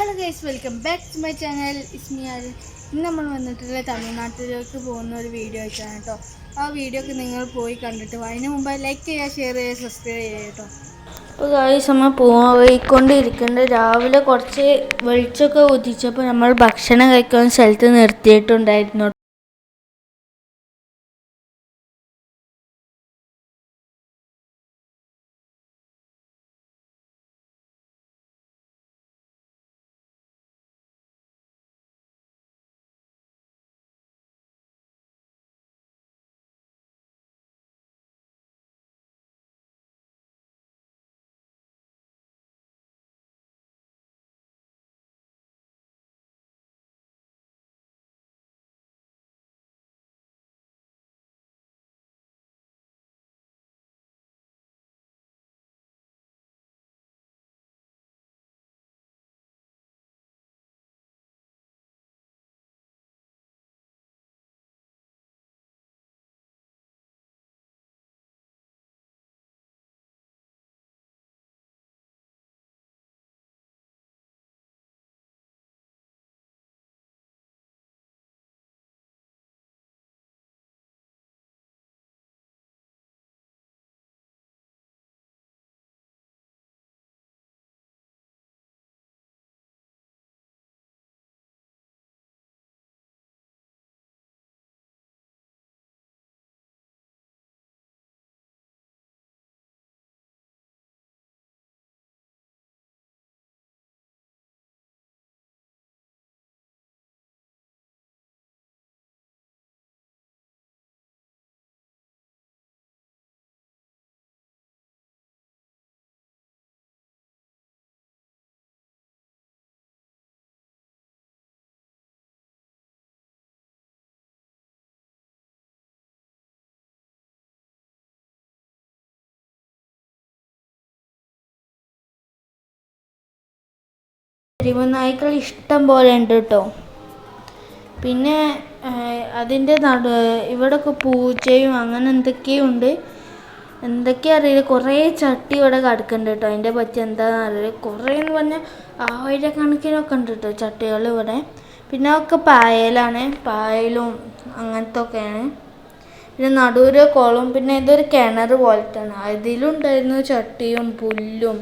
Hello guys, welcome back to my channel. ഇസ്മിയാൽ. ഇന്ന് നമ്മൾ വന്നിട്ടുള്ള തമിഴ്നാട്ടിലേക്ക് പോകുന്ന ഒരു വീഡിയോ വെച്ചാണ് കേട്ടോ. ആ വീഡിയോ ഒക്കെ നിങ്ങൾ പോയി കണ്ടിട്ട് അതിന് മുമ്പ് ലൈക്ക് ചെയ്യുക, ഷെയർ ചെയ്യുക, സബ്സ്ക്രൈബ് ചെയ്യുക കേട്ടോ. അപ്പോൾ ഗൈസ്, നമ്മൾ പോയിക്കൊണ്ടിരിക്കേണ്ട രാവിലെ കുറച്ച് വെളിച്ചമൊക്കെ ഉദിച്ചപ്പോൾ നമ്മൾ ഭക്ഷണം കഴിക്കുന്ന സ്ഥലത്ത് നിർത്തിയിട്ടുണ്ടായിരുന്നു. നായ്ക്കൾ ഇഷ്ടം പോലെ ഉണ്ട് കേട്ടോ. പിന്നെ അതിൻ്റെ ഇവിടെയൊക്കെ പൂച്ചയും അങ്ങനെ എന്തൊക്കെയുണ്ട്, എന്തൊക്കെയാ അറിയില്ല. കുറേ ചട്ടി ഇവിടെ കിടക്കുന്നുണ്ട് കേട്ടോ. അതിൻ്റെ പറ്റി എന്താണെന്ന് അറിയില്ല. കുറേ എന്ന് പറഞ്ഞാൽ ആയിരക്കണക്കിനൊക്കെ ഉണ്ട് കേട്ടോ ചട്ടികൾ ഇവിടെ. പിന്നെ ഒക്കെ പായലാണ്, പായലും അങ്ങനത്തെ ഒക്കെയാണ്. പിന്നെ നടുവിൽ കുളം, പിന്നെ ഇതൊരു കിണർ പോലത്താണ്. അതിലുണ്ടായിരുന്നു ചട്ടിയും പുല്ലും